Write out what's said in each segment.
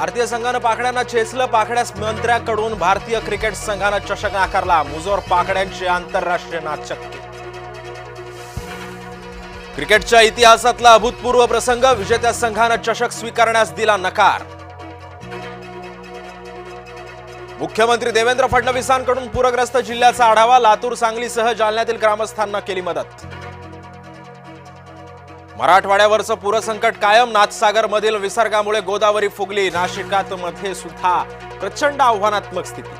भारतीय संघानं पाखड्यांना छेचलं. पाखड्यास मंत्र्याकडून भारतीय क्रिकेट संघानं चषक नाकारला. मुजोर पाखड्यांची आंतरराष्ट्रीय नाचक्की. क्रिकेटच्या इतिहासातला अभूतपूर्व प्रसंग. विजेत्या संघानं चषक स्वीकारण्यास दिला नकार. मुख्यमंत्री देवेंद्र फडणवीसांकडून पूरग्रस्त जिल्ह्याचा आढावा. लातूर, सांगलीसह जालन्यातील ग्रामस्थांना केली मदत. मराठवाड्यावरचं पूरसंकट कायम. नाथसागर मधील विसर्गामुळे गोदावरी फुगली. नाशिकात मध्ये सुद्धा प्रचंड आव्हानात्मक स्थिती.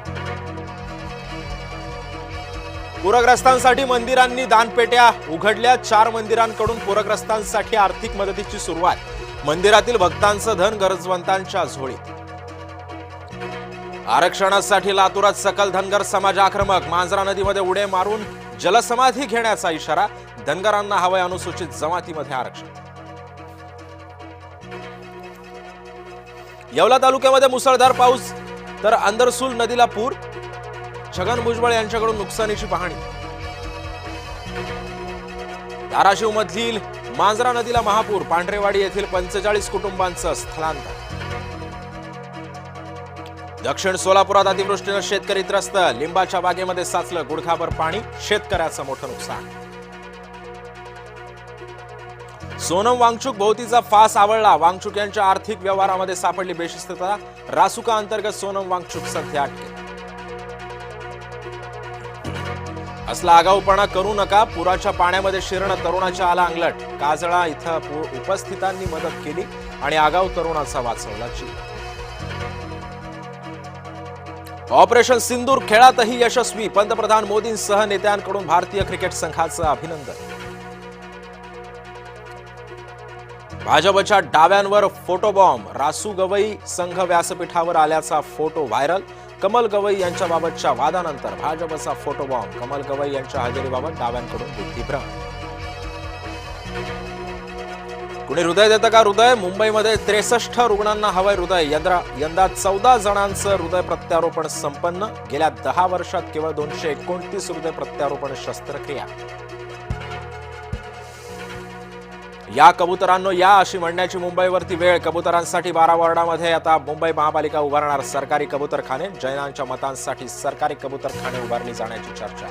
पूरग्रस्तांसाठी मंदिरांनी दानपेट्या उघडल्या. 4 मंदिरांकडून पूरग्रस्तांसाठी आर्थिक मदतीची सुरुवात. मंदिरातील भक्तांचं धन गरजवंतांच्या झोळीत. आरक्षणासाठी लातूरात सकल धनगर समाज आक्रमक. मांजरा नदीमध्ये उडे मारून जलसमाधी घेण्याचा इशारा. धनगरांना हवंय अनुसूचित जमातीमध्ये आरक्षण. येवला तालुक्यामध्ये मुसळधार पाऊस तर अंदरसूल नदीला पूर. छगन भुजबळ यांच्याकडून नुकसानीची पाहणी. धाराशिव मधील मांजरा नदीला महापूर. पांढरेवाडी येथील 45 कुटुंबांचं स्थलांतर. दक्षिण सोलापुरात अतिवृष्टीनं शेतकरी त्रस्त. लिंबाच्या बागेमध्ये साचलं गुडघाभर पाणी. शेतकऱ्याचं मोठं नुकसान. सोनम वांगचुक भोवतीचा फास आवळला. वांगचुक यांच्या आर्थिक व्यवहारामध्ये सापडली बेशिस्तता. रासुका अंतर्गत सोनम वांगचुक सध्या अटकेत. असला आगाऊपणा करू नका. पुराच्या पाण्यामध्ये शिरणं तरुणाच्या आला अंगलट. काजळा इथं उपस्थितांनी मदत केली आणि आगाऊ तरुणाचा वाचवला जीव. ऑपरेशन सिंदूर खेळातही यशस्वी. पंतप्रधान मोदींसह नेत्यांकडून भारतीय क्रिकेट संघाचं अभिनंदन. भाजपच्या डाव्यांवर फोटोबॉम्ब. रासू गवई संघ व्यासपीठावर आल्याचा फोटो व्हायरल. कमल गवई यांच्याबाबतच्या वादानंतर भाजपचा फोटोबॉम्ब. कमल गवई यांच्या हजेरीबाबत डाव्यांकडून बुद्धिभ्रम. कुणी हृदय देतं का हृदय? मुंबईमध्ये 63 रुग्णांना हवंय हृदय. यंदा 14 जणांचं हृदय प्रत्यारोपण संपन्न. गेल्या 10 वर्षात केवळ 229 हृदय प्रत्यारोपण शस्त्रक्रिया. या कबुतरांनो या अशी म्हणण्याची मुंबईवरती वेळ. कबुतरांसाठी 12 वॉर्डामध्ये आता मुंबई महापालिका उभारणार सरकारी कबुतरखाने. जैनांच्या मतांसाठी सरकारी कबुतरखाने उभारली जाण्याची चर्चा.